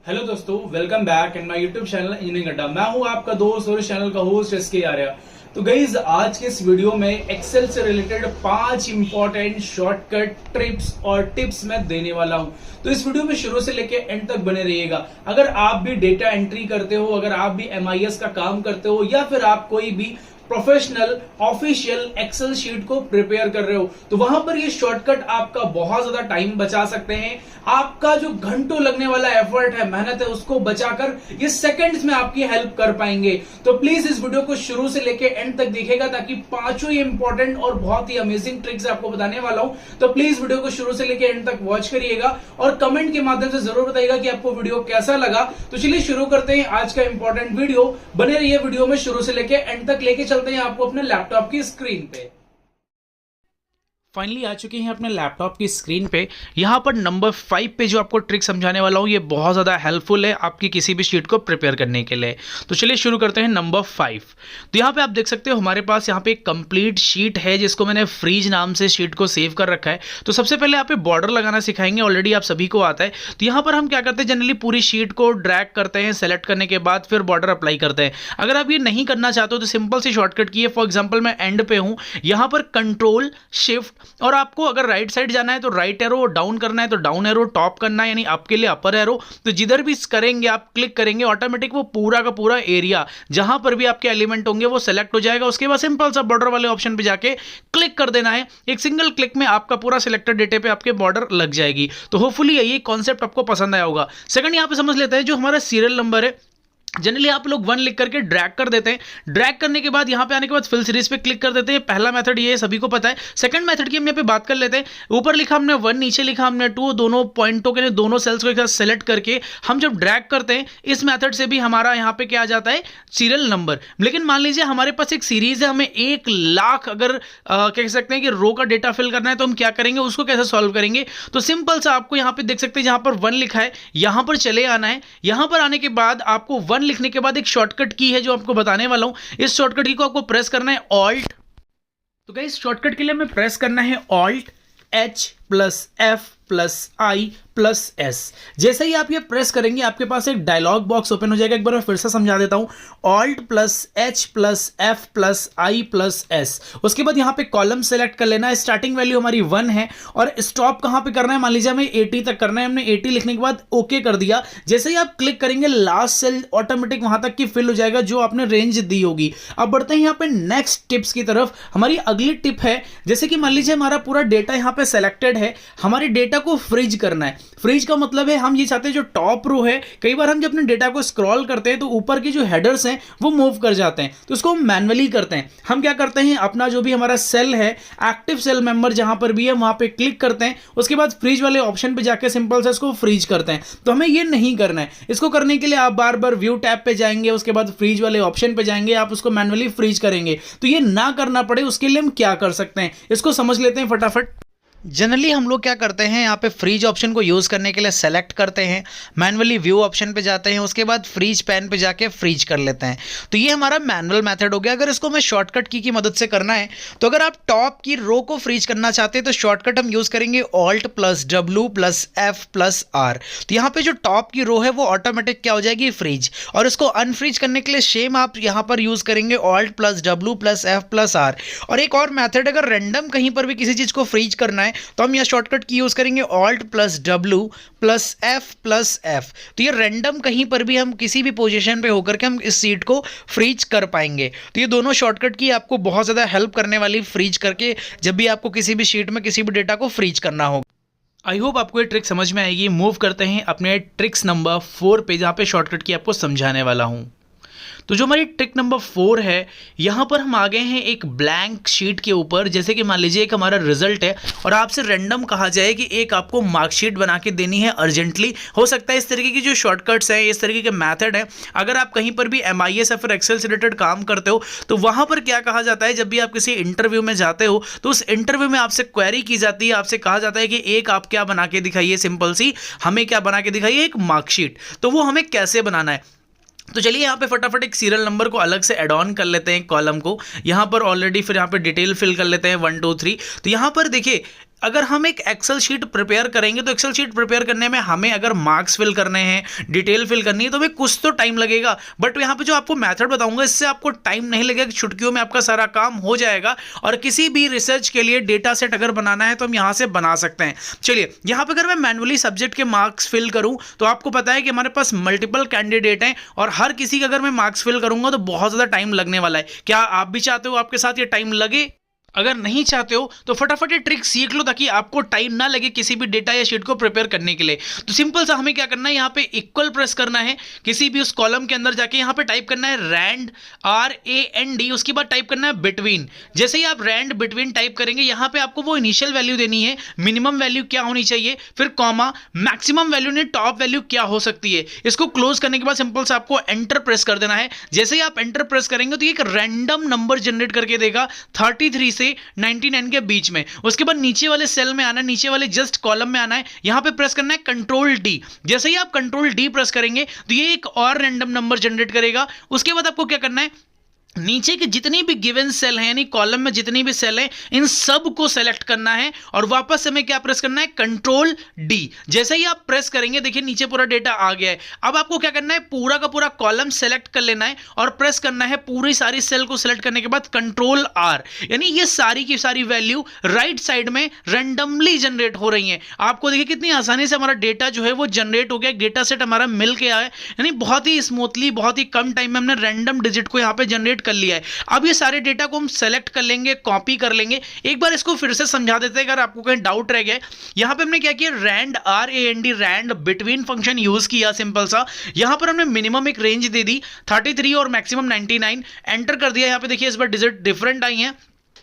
Hello दोस्तों, welcome back in my YouTube channel engineering अड्डा। मैं हूं आपका दोस्त और इस चैनल का होस्ट एसके आर्या। तो गाइज, आज के इस वीडियो में एक्सेल से रिलेटेड 5 इंपॉर्टेंट शॉर्टकट ट्रिप्स और टिप्स मैं देने वाला हूं। तो इस वीडियो में शुरू से लेके एंड तक बने रहिएगा। अगर आप भी डेटा एंट्री करते हो, अगर आप भी MIS का काम करते हो, या फिर आप कोई भी प्रोफेशनल ऑफिशियल एक्सेल शीट को प्रिपेयर कर रहे हो, तो वहां पर ये शॉर्टकट आपका बहुत ज्यादा टाइम बचा सकते हैं। आपका जो घंटों लगने वाला एफर्ट है, मेहनत है, उसको बचाकर ये सेकंड्स में आपकी हेल्प कर पाएंगे। तो प्लीज इस वीडियो को शुरू से लेके एंड तक देखिएगा, ताकि पांचों इंपॉर्टेंट और बहुत ही अमेजिंग ट्रिक्स आपको बताने वाला हूं। तो प्लीज वीडियो को शुरू से लेके एंड तक वॉच करिएगा और कमेंट के माध्यम से जरूर बताइएगा कि आपको वीडियो कैसा लगा। तो चलिए शुरू करते हैं आज का इंपॉर्टेंट वीडियो। बने रहिए वीडियो में शुरू से लेके एंड तक। लेके चलते हैं आपको अपने लैपटॉप की स्क्रीन पे। फाइनली आ चुके हैं अपने लैपटॉप की स्क्रीन पे। यहाँ पर नंबर 5 पे जो आपको ट्रिक समझाने वाला हूँ, ये बहुत ज़्यादा हेल्पफुल है आपकी किसी भी शीट को प्रिपेयर करने के लिए। तो चलिए शुरू करते हैं नंबर 5। तो यहाँ पे आप देख सकते हो हमारे पास यहाँ पे एक कंप्लीट शीट है, जिसको मैंने फ्रीज नाम से शीट को सेव कर रखा है। तो सबसे पहले यहाँ पे बॉर्डर लगाना सिखाएंगे, ऑलरेडी आप सभी को आता है। तो यहाँ पर हम क्या करते हैं, जनरली पूरी शीट को ड्रैग करते हैं, सेलेक्ट करने के बाद फिर बॉर्डर अप्लाई करते हैं। अगर आप ये नहीं करना चाहते हो तो सिंपल सी शॉर्टकट की है। फॉर एग्जाम्पल मैं एंड पे हूँ, यहाँ पर कंट्रोल शिफ्ट, और आपको अगर राइट साइड जाना है तो राइट एरो, डाउन करना है तो डाउन एरो, टॉप करना है यानी आपके लिए अपर एरो। तो जिधर भी करेंगे आप क्लिक करेंगे, ऑटोमेटिक वो पूरा का पूरा एरिया जहां पर भी आपके एलिमेंट होंगे वो सेलेक्ट हो जाएगा। उसके बाद सिंपल सा बॉर्डर वाले ऑप्शन पे जाके क्लिक कर देना है। एक सिंगल क्लिक में आपका पूरा सिलेक्टेड डेटा पे आपके बॉर्डर लग जाएगी। तो होपफुली ये कॉन्सेप्ट आपको पसंद आया होगा। सेकंड यहां पे समझ लेते हैं जो हमारा सीरियल नंबर है। जनरली आप लोग 1 लिख करके ड्रैग कर देते हैं। ड्रैग करने के बाद यहां पे आने के बाद फिल सीरीज पे क्लिक कर देते हैं। पहला मेथड ये सभी को पता है। सेकंड मेथड की हम यहाँ पे बात कर लेते हैं। ऊपर लिखा हमने 1, नीचे लिखा हमने 2, दोनों पॉइंटों के लिए दोनों सेल्स को एक साथ सेलेक्ट करके हम जब ड्रैग करते हैं, इस मेथड से भी हमारा यहाँ पे क्या आ जाता है, सीरियल नंबर। लेकिन मान लीजिए हमारे पास एक सीरीज है, हमें 1 लाख अगर कह सकते हैं कि रो का डेटा फिल करना है, तो हम क्या करेंगे, उसको कैसे सॉल्व करेंगे। तो सिंपल सा आपको यहाँ पे देख सकते हैं, जहां पर 1 लिखा है यहां पर चले आना है। यहां पर आने के बाद आपको 1 लिखने के बाद एक शॉर्टकट की है जो आपको बताने वाला हूं। इस शॉर्टकट की को आपको प्रेस करना है ऑल्ट। तो गाइस, शॉर्टकट के लिए हमें प्रेस करना है ऑल्ट H+F+I+S। जैसे ही आप ये प्रेस करेंगे, आपके पास एक डायलॉग बॉक्स ओपन हो जाएगा। एक बार मैं फिर से समझा देता हूं, Alt+H+F+I+S। उसके बाद यहां पे कॉलम सेलेक्ट कर लेना है। स्टार्टिंग वैल्यू हमारी 1 है और स्टॉप कहां पे करना है, मान लीजिए हमें 80 तक करना है। हमने 80 लिखने के बाद ओके कर दिया। जैसे ही आप क्लिक करेंगे, लास्ट सेल ऑटोमेटिक वहां तक की फिल हो जाएगा जो आपने रेंज दी होगी। अब बढ़ते हैं यहाँ पे नेक्स्ट टिप्स की तरफ। हमारी अगली टिप है, जैसे कि मान लीजिए हमारा पूरा डेटा यहाँ पे सेलेक्टेड है, हमारे डेटा को फ्रीज करना है। फ्रीज का मतलब है हम ये चाहते हैं जो टॉप रो है, कई बार हम जब अपने डेटा को स्क्रॉल करते हैं तो ऊपर के जो हेडर्स हैं वो मूव कर जाते हैं, तो उसको हम मैन्युअली करते हैं। हम क्या करते हैं, अपना जो भी हमारा सेल है, एक्टिव सेल मेंबर जहां पर भी है वहां पे क्लिक करते हैं। उसके बाद फ्रीज वाले ऑप्शन पे जाके सिंपल से इसको फ्रीज करते हैं। तो हमें ये नहीं करना है। इसको करने के लिए आप बार बार व्यू टैब पे जाएंगे, उसके बाद फ्रीज वाले ऑप्शन पे जाएंगे, आप उसको मैन्युअली फ्रीज करेंगे। तो ये ना करना पड़े, उसके लिए हम क्या कर सकते हैं, इसको समझ लेते हैं फटाफट। जनरली हम लोग क्या करते हैं, यहाँ पे फ्रीज ऑप्शन को यूज़ करने के लिए सेलेक्ट करते हैं, मैनुअली व्यू ऑप्शन पे जाते हैं, उसके बाद फ्रीज पैन पे जाके फ्रीज कर लेते हैं। तो ये हमारा मैनुअल मेथड हो गया। अगर इसको हमें शॉर्टकट की मदद से करना है, तो अगर आप टॉप की रो को फ्रीज करना चाहते हैं तो शॉर्टकट हम यूज़ करेंगे Alt+W+F+R। तो यहाँ पे जो टॉप की रो है वो ऑटोमेटिक क्या हो जाएगी, फ्रीज। और इसको अनफ्रीज करने के लिए सेम आप यहाँ पर यूज़ करेंगे Alt+W+F+R। और एक और मैथड, अगर रैंडम कहीं पर भी किसी चीज़ को फ्रीज करना है तो हम यह शॉर्टकट की यूज करेंगे Alt+W+F+F। तो ये रैंडम कहीं पर भी हम किसी भी पोजीशन पे होकर के हम इस सीट को फ्रीज कर पाएंगे। तो ये दोनों शॉर्टकट की आपको बहुत ज़्यादा हेल्प करने वाली, फ्रीज करके जब भी आपको किसी भी शीट में किसी भी डेटा को फ्रीज करना होगा। आई होप आपको ये ट्रिक समझ में आएगी। मूव करते हैं अपने ट्रिक्स नंबर 4 पे, जहाँ पे शॉर्टकट की आपको समझाने वाला हूँ। तो जो हमारी ट्रिक नंबर 4 है, यहाँ पर हम आ गए हैं एक ब्लैंक शीट के ऊपर। जैसे कि मान लीजिए एक हमारा रिजल्ट है और आपसे रैंडम कहा जाए कि एक आपको मार्कशीट बना के देनी है अर्जेंटली। हो सकता है इस तरीके की जो शॉर्टकट्स हैं, इस तरीके के मेथड हैं, अगर आप कहीं पर भी MIS या फिर एक्सेल से रिलेटेड काम करते हो तो वहाँ पर क्या कहा जाता है, जब भी आप किसी इंटरव्यू में जाते हो तो उस इंटरव्यू में आपसे क्वेरी की जाती है, आपसे कहा जाता है कि एक आप क्या बना के दिखाइए, सिंपल सी हमें क्या बना के दिखाइए, एक मार्कशीट। तो वो हमें कैसे बनाना है, तो चलिए यहाँ पे फटाफट एक सीरियल नंबर को अलग से ऐड ऑन कर लेते हैं, कॉलम को। यहाँ पर ऑलरेडी फिर यहाँ पे डिटेल फिल कर लेते हैं 1 2 3। तो यहाँ पर देखिए अगर हम एक एक्सेल शीट प्रिपेयर करेंगे तो एक्सेल शीट प्रिपेयर करने में हमें अगर मार्क्स फिल करने हैं, डिटेल फिल करनी है, तो हमें कुछ तो टाइम लगेगा। बट यहाँ पे जो आपको मेथड बताऊंगा इससे आपको टाइम नहीं लगेगा, चुटकियों में आपका सारा काम हो जाएगा। और किसी भी रिसर्च के लिए डेटा सेट अगर बनाना है तो हम यहाँ से बना सकते हैं। चलिए यहाँ पे अगर मैं मैनुअली सब्जेक्ट के मार्क्स फिल करूँ तो आपको पता है कि हमारे पास मल्टीपल कैंडिडेट हैं और हर किसी का अगर मैं मार्क्स फिल करूंगा तो बहुत ज़्यादा टाइम लगने वाला है। क्या आप भी चाहते हो आपके साथ ये टाइम लगे? अगर नहीं चाहते हो तो फटाफट ये ट्रिक सीख लो ताकि आपको टाइम ना लगे किसी भी डेटा या शीट को प्रिपेयर करने के लिए। तो सिंपल सा हमें क्या करना है, यहाँ पे इक्वल प्रेस करना है, किसी भी उस कॉलम के अंदर जाके यहाँ पे टाइप करना है रैंड RAND, उसके बाद टाइप करना है बिटवीन। जैसे ही आप रैंड बिटवीन टाइप करेंगे यहाँ पे आपको वो इनिशियल वैल्यू देनी है, मिनिमम वैल्यू क्या होनी चाहिए, फिर कॉमा, मैक्सिमम वैल्यू ने टॉप वैल्यू क्या हो सकती है। इसको क्लोज करने के बाद सिंपल से आपको एंटर प्रेस कर देना है। जैसे ही आप एंटर प्रेस करेंगे तो ये एक रैंडम नंबर जनरेट करके देगा 33 से 99 के बीच में। उसके बाद नीचे वाले सेल में आना है, नीचे वाले जस्ट कॉलम में आना है, यहां पे प्रेस करना है कंट्रोल D। जैसे ही आप कंट्रोल D प्रेस करेंगे तो ये एक और रैंडम नंबर जनरेट करेगा। उसके बाद आपको क्या करना है, नीचे के जितनी भी गिवन सेल हैं यानी कॉलम में जितनी भी सेल हैं इन सब को सेलेक्ट करना है और वापस से हमें क्या प्रेस करना है, कंट्रोल D। जैसे ही आप प्रेस करेंगे देखिए नीचे पूरा डेटा आ गया है। अब आपको क्या करना है, पूरा का पूरा कॉलम सेलेक्ट कर लेना है और प्रेस करना है पूरी सारी सेल को सेलेक्ट करने के बाद कंट्रोल R। यानी ये सारी की सारी वैल्यू राइट साइड में रैंडमली जनरेट हो रही है। आपको देखिए कितनी आसानी से हमारा डेटा जो है वो जनरेट हो गया, डेटा सेट हमारा मिल के आया, यानी बहुत ही स्मूथली बहुत ही कम टाइम में हमने रैंडम डिजिट को यहाँ पे जनरेट कर लिया है। अब ये सारे डेटा को हम सेलेक्ट कर लेंगे, कॉपी कर लेंगे। एक बार इसको फिर से समझा देते हैं अगर आपको कहीं डाउट रह गया। यहां पे हमने क्या किया, rand RAND rand between function use किया सिंपल सा। यहां पर हमने मिनिमम एक रेंज दे दी 33 और मैक्सिमम 99, एंटर कर दिया। यहां पे देखिए इस बार डिजिट डिफरेंट आई हैं।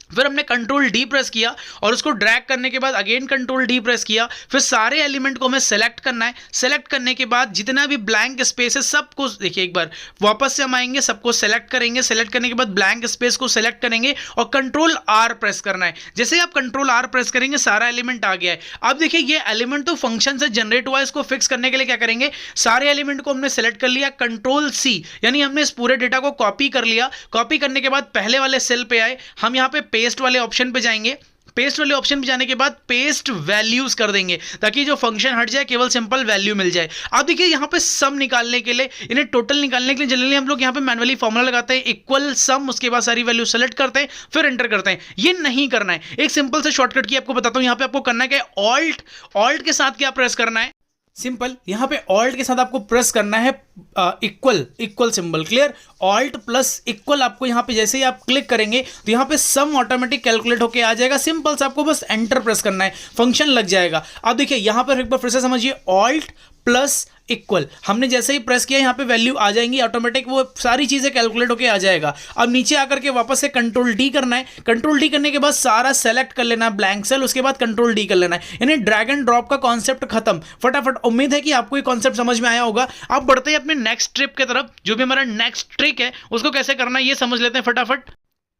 फिर हमने कंट्रोल D प्रेस किया और उसको ड्रैग करने के बाद अगेन कंट्रोल D प्रेस किया। फिर सारे एलिमेंट को हमें सेलेक्ट करना है। सेलेक्ट करने के बाद जितना भी ब्लैंक स्पेस है सबको देखिए, एक बार वापस से हम आएंगे, सबको सेलेक्ट करेंगे। सेलेक्ट करने के बाद ब्लैंक स्पेस को सेलेक्ट करेंगे और कंट्रोल R प्रेस करना है। जैसे ही आप कंट्रोल R प्रेस करेंगे सारा एलिमेंट आ गया है। अब देखिए ये एलिमेंट तो फंक्शन से जनरेट हुआ है, इसको फिक्स करने के लिए क्या करेंगे, सारे एलिमेंट को हमने सेलेक्ट कर लिया, कंट्रोल C, यानी हमने इस पूरे डेटा को कॉपी कर लिया। कॉपी करने के बाद पहले वाले सेल पे आए, हम यहाँ पे पेस्ट वाले ऑप्शन पे जाएंगे। पेस्ट वाले ऑप्शन पे जाने के बाद पेस्ट वैल्यूज कर देंगे ताकि जो फंक्शन हट जाए केवल सिंपल वैल्यू मिल जाए। अब देखिए यहाँ पे सम निकालने के लिए, इन्हें टोटल निकालने के लिए जनरली हम लोग यहाँ पे मैनुअली फॉर्मूला लगाते हैं इक्वल सम, उसके बाद सारी वैल्यू सेलेक्ट करते हैं फिर एंटर करते हैं। ये नहीं करना है, एक सिंपल से शॉर्टकट की आपको बताता हूँ। यहाँ पे आपको करना है कि ऑल्ट के साथ क्या प्रेस करना है, सिंपल यहां पे ऑल्ट के साथ आपको प्रेस करना है equal symbol, clear, alt plus equal. आपको यहां पे जैसे ही आप क्लिक करेंगे तो यहां पे सम ऑटोमेटिक कैलकुलेट होके आ जाएगा। सिंपल से आपको बस एंटर प्रेस करना है, फंक्शन लग जाएगा। अब देखिए यहां पर एक बार फिर से समझिए, ऑल्ट प्लस इक्वल, हमने जैसे ही प्रेस किया यहाँ पे वैल्यू आ जाएंगी ऑटोमेटिक, वो सारी चीजें कैलकुलेट होके आ जाएगा। अब नीचे आकर के वापस से कंट्रोल D करना है। कंट्रोल D करने के बाद सारा सेलेक्ट कर लेना है ब्लैंक सेल, उसके बाद कंट्रोल D कर लेना है। यानी ड्रैग एंड ड्रॉप का कॉन्सेप्ट खत्म। फटाफट, उम्मीद है कि आपको ये कॉन्सेप्ट समझ में आया होगा। अब बढ़ते हैं अपने नेक्स्ट ट्रिप की तरफ। जो भी हमारा नेक्स्ट ट्रिक है उसको कैसे करना है ये समझ लेते हैं फटाफट।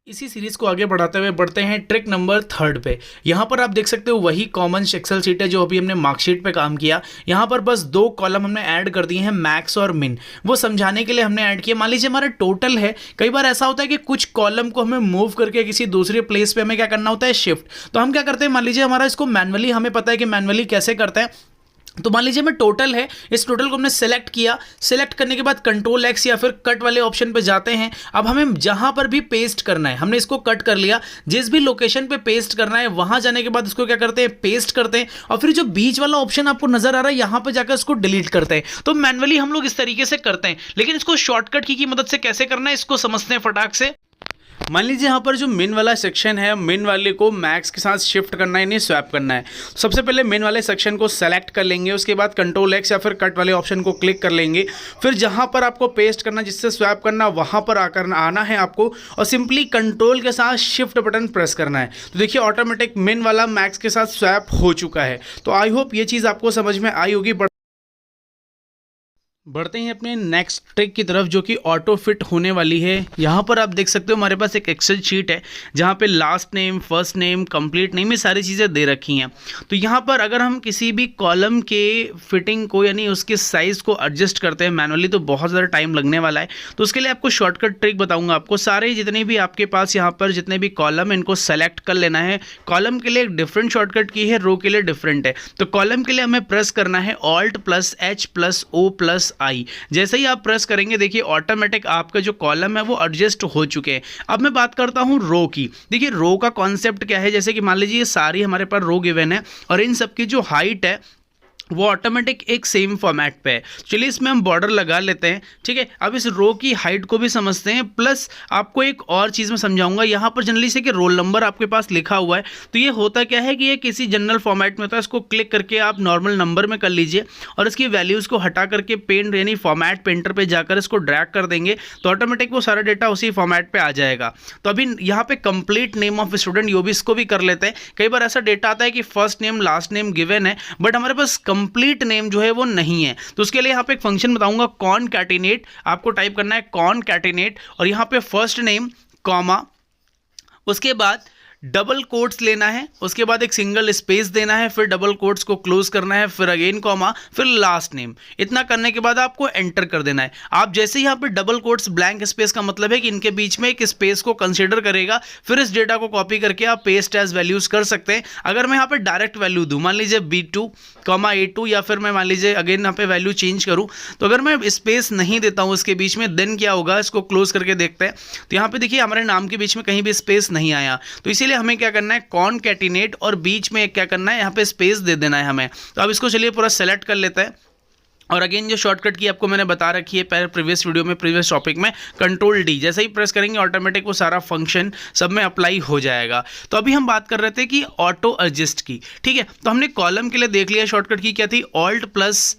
इसी सीरीज को आगे बढ़ाते हुए बढ़ते हैं ट्रिक नंबर 3 पे। यहाँ पर आप देख सकते हो वही कॉमन एक्सेल शीट है जो अभी हमने मार्कशीट पे काम किया। यहाँ पर बस 2 कॉलम हमने ऐड कर दिए हैं, मैक्स और मिन। वो समझाने के लिए हमने ऐड किया। मान लीजिए हमारा टोटल है, कई बार ऐसा होता है कि कुछ कॉलम को हमें मूव करके किसी दूसरे प्लेस पे हमें क्या करना होता है, शिफ्ट। तो हम क्या करते हैं, मान लीजिए हमारा इसको मैनुअली, हमें पता है कि मैनुअली कैसे करते हैं। तो मान लीजिए हमें टोटल है, इस टोटल को हमने सेलेक्ट किया। सेलेक्ट करने के बाद कंट्रोल X या फिर कट वाले ऑप्शन पे जाते हैं। अब हमें जहां पर भी पेस्ट करना है, हमने इसको कट कर लिया। जिस भी लोकेशन पे पेस्ट करना है वहां जाने के बाद इसको क्या करते हैं, पेस्ट करते हैं। और फिर जो बीच वाला ऑप्शन आपको नजर आ रहा है यहां पर जाकर इसको डिलीट करते हैं। तो मैनुअली हम लोग इस तरीके से करते हैं, लेकिन इसको शॉर्टकट की मदद से कैसे करना है इसको समझते हैं फटाक से। मान लीजिए यहाँ पर जो मिन वाला सेक्शन है, मिन वाले को मैक्स के साथ शिफ्ट करना है, नहीं स्वैप करना है। सबसे पहले मिन वाले सेक्शन को सेलेक्ट कर लेंगे, उसके बाद कंट्रोल X या फिर कट वाले ऑप्शन को क्लिक कर लेंगे। फिर जहाँ पर आपको पेस्ट करना, जिससे स्वैप करना, वहाँ पर आकर आना है आपको और सिंपली कंट्रोल के साथ शिफ्ट बटन प्रेस करना है। तो देखिए ऑटोमेटिक मिन वाला मैक्स के साथ स्वैप हो चुका है। तो आई होप ये चीज़ आपको समझ में आई होगी। बढ़ते हैं अपने नेक्स्ट ट्रिक की तरफ जो कि ऑटो फिट होने वाली है। यहाँ पर आप देख सकते हो हमारे पास एक एक्सेल शीट है जहाँ पे last name, first name, complete name, ये सारी चीज़ें दे रखी हैं। तो यहाँ पर अगर हम किसी भी कॉलम के फिटिंग को यानी उसके साइज़ को एडजस्ट करते हैं मैनुअली तो बहुत ज़्यादा टाइम लगने वाला है। तो उसके लिए आपको शॉर्टकट ट्रिक बताऊँगा। आपको सारे जितने भी आपके पास यहाँ पर जितने भी कॉलम है इनको सेलेक्ट कर लेना है। कॉलम के लिए एक डिफरेंट शॉर्टकट की है, रो के लिए डिफरेंट है। तो कॉलम के लिए हमें प्रेस करना है Alt+H+O+I। जैसे ही आप प्रेस करेंगे देखिए ऑटोमेटिक आपका जो कॉलम है वो एडजस्ट हो चुके हैं। अब मैं बात करता हूं रो की। देखिए रो का कॉन्सेप्ट क्या है, जैसे कि मान लीजिए ये सारी हमारे पास रो गिवन है और इन सब की जो हाइट है वो ऑटोमेटिक एक सेम फॉर्मेट पे है। चलिए इसमें हम बॉर्डर लगा लेते हैं, ठीक है। अब इस रो की हाइट को भी समझते हैं, प्लस आपको एक और चीज़ मैं समझाऊंगा। यहाँ पर जनरली से कि रोल नंबर आपके पास लिखा हुआ है तो ये होता क्या है कि ये किसी जनरल फॉर्मेट में होता है। इसको क्लिक करके आप नॉर्मल नंबर में कर लीजिए और इसकी वैल्यूज़ को हटा करके पेन यानी फॉर्मेट पेंटर पर जाकर इसको ड्रैग कर देंगे तो ऑटोमेटिक वो सारा डेटा उसी फॉर्मेट पर आ जाएगा। तो अभी यहाँ पे कंप्लीट नेम ऑफ स्टूडेंट यो भी इसको भी कर लेते हैं। कई बार ऐसा डेटा आता है कि first name last name given है बट हमारे पास कंप्लीट नेम जो है वो नहीं है। तो उसके लिए यहाँ पे एक फंक्शन बताऊंगा कॉनकैटिनेट। आपको टाइप करना है कॉनकैटिनेट और यहाँ पे फर्स्ट नेम कॉमा, उसके बाद डबल कोट्स लेना है, उसके बाद एक सिंगल स्पेस देना है, फिर डबल कोट्स को क्लोज करना है, फिर अगेन कॉमा, फिर लास्ट नेम। इतना करने के बाद आपको एंटर कर देना है। आप जैसे ही यहाँ पे डबल कोट्स ब्लैंक स्पेस का मतलब है कि इनके बीच में एक स्पेस को कंसीडर करेगा, फिर इस डेटा को कॉपी करके आप पेस्ट एज वैल्यूज कर सकते हैं। अगर मैं यहाँ पे डायरेक्ट वैल्यू दूं, मान लीजिए B2, A2 या फिर मैं मान लीजिए अगेन यहाँ पे वैल्यू चेंज करूँ तो अगर मैं स्पेस नहीं देता हूँ इसके बीच में देन क्या होगा, इसको क्लोज करके देखते हैं। तो यहाँ पे देखिए हमारे नाम के बीच में कहीं भी स्पेस नहीं आया। तो इसीलिए हमें क्या करना है कॉनकैटिनेट और बीच में क्या करना है यहाँ पे स्पेस दे देना है हमें। तो अब इसको चलिए पूरा सेलेक्ट कर लेते हैं और अगेन जो शॉर्टकट की आपको मैंने बता रखी है पहले प्रीवियस वीडियो में, प्रीवियस टॉपिक में, Ctrl+D जैसे ही प्रेस करेंगे ऑटोमेटिक वो सारा फंक्शन सब में अप्लाई हो जाएगा। तो अभी हम बात कर रहे थे कि ऑटो एडजस्ट की, ठीक है। तो हमने कॉलम के लिए देख लिया शॉर्टकट की क्या थी, Alt+H+O+I।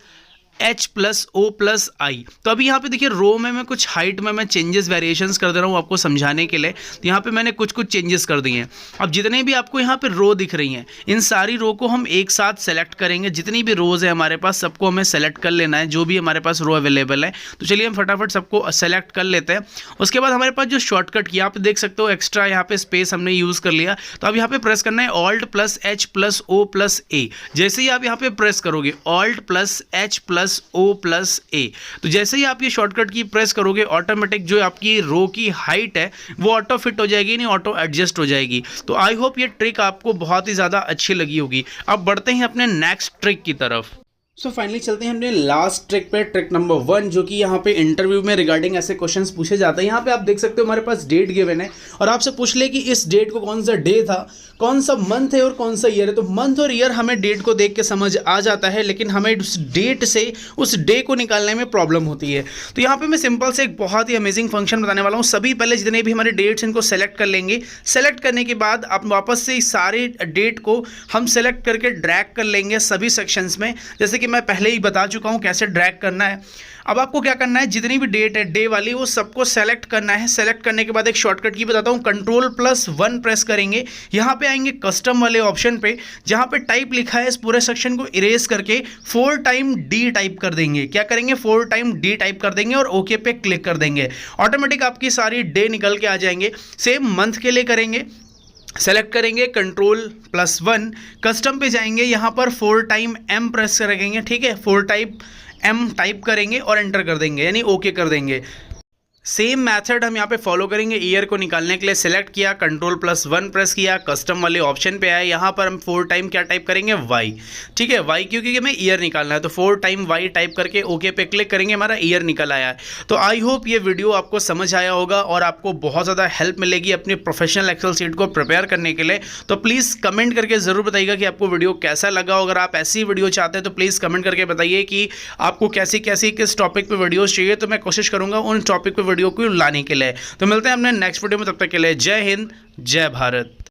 तो अभी यहाँ पे देखिए रो में मैं कुछ हाइट में मैं चेंजेस वेरिएशंस कर दे रहा हूँ आपको समझाने के लिए। तो यहाँ पे मैंने कुछ चेंजेस कर दिए हैं। अब जितने भी आपको यहाँ पे रो दिख रही हैं इन सारी रो को हम एक साथ सेलेक्ट करेंगे। जितनी भी रोज है हमारे पास सबको हमें सेलेक्ट कर लेना है, जो भी हमारे पास रो अवेलेबल है। तो चलिए हम फटाफट सबको सेलेक्ट कर लेते हैं। उसके बाद हमारे पास जो शॉर्टकट की आप देख सकते हो एक्स्ट्रा यहाँ पे स्पेस हमने यूज़ कर लिया। तो अब यहाँ पे प्रेस करना है Alt+H+O+A। जैसे ही आप यहाँ पे प्रेस करोगे Alt+H+O+A, तो जैसे ही आप ये शॉर्टकट की प्रेस करोगे ऑटोमेटिक जो आपकी रो की हाइट है वो ऑटो फिट हो जाएगी, नहीं ऑटो एडजस्ट हो जाएगी। तो आई होप ये ट्रिक आपको बहुत ही ज़्यादा अच्छी लगी होगी। अब बढ़ते हैं अपने नेक्स्ट ट्रिक की तरफ। सो फाइनली चलते हैं हमने लास्ट ट्रिक पे, ट्रिक नंबर 1, जो कि यहाँ पे इंटरव्यू में रिगार्डिंग ऐसे क्वेश्चंस पूछे जाते हैं। यहाँ पे आप देख सकते हो हमारे पास डेट गिवन है और आपसे पूछ ले कि इस डेट को कौन सा डे था, कौन सा मंथ है और कौन सा ईयर है। तो मंथ और ईयर हमें डेट को देख के समझ आ जाता है, लेकिन हमें उस डेट से उस डे को निकालने में प्रॉब्लम होती है। तो यहाँ पे मैं सिंपल से एक बहुत ही अमेजिंग फंक्शन बताने वाला हूँ। सभी पहले जितने भी हमारे डेट्स इनको सेलेक्ट कर लेंगे। सेलेक्ट करने के बाद आप वापस से इस सारे डेट को हम सेलेक्ट करके ड्रैग कर लेंगे सभी सेक्शंस में, जैसे कि मैं पहले ही बता चुका हूं कैसे ड्रैग करना है। अब आपको क्या करना है, जितनी भी डेट है डे वाली वो सबको सेलेक्ट करना है। सेलेक्ट करने के बाद एक शॉर्टकट की बताता हूं, Ctrl+1 प्रेस करेंगे। यहां पे आएंगे कस्टम वाले ऑप्शन पे, जहां पे टाइप लिखा है इस पूरे सेक्शन को इरेज करके 4 टाइम D टाइप कर देंगे। क्या करेंगे, 4 टाइम D टाइप कर देंगे और ओके पे क्लिक कर देंगे। ऑटोमेटिक आपकी सारी डे निकल के आ जाएंगे। सेम मंथ के लिए करेंगे, सेलेक्ट करेंगे Ctrl+1, कस्टम पे जाएंगे, यहाँ पर 4 टाइम M प्रेस करेंगे, ठीक है। 4 टाइप M टाइप करेंगे और एंटर कर देंगे, यानी ओके कर देंगे। सेम मेथड हम यहाँ पे फॉलो करेंगे। ईयर को निकालने के लिए सेलेक्ट किया, Ctrl+1 प्रेस किया, कस्टम वाले ऑप्शन पे आए, यहाँ पर हम 4 टाइम क्या टाइप करेंगे, Y, ठीक है। Y क्योंकि हमें ईयर निकालना है तो 4 टाइम Y टाइप करके ओके पे क्लिक करेंगे, हमारा ईयर निकल आया है। तो आई होप ये वीडियो आपको समझ आया होगा और आपको बहुत ज़्यादा हेल्प मिलेगी अपनी प्रोफेशनल एक्सेल शीट को प्रिपेयर करने के लिए। तो प्लीज़ कमेंट करके ज़रूर बताइएगा कि आपको वीडियो कैसा लगा। अगर आप ऐसी वीडियो चाहते हैं तो प्लीज़ कमेंट करके बताइए कि आपको कैसी कैसी किस टॉपिक पर वीडियोज़ चाहिए, तो मैं कोशिश करूँगा उन टॉपिक पर वीडियो को लाने के लिए। तो मिलते हैं अपने नेक्स्ट वीडियो में, तब तक के लिए जय हिंद, जय भारत।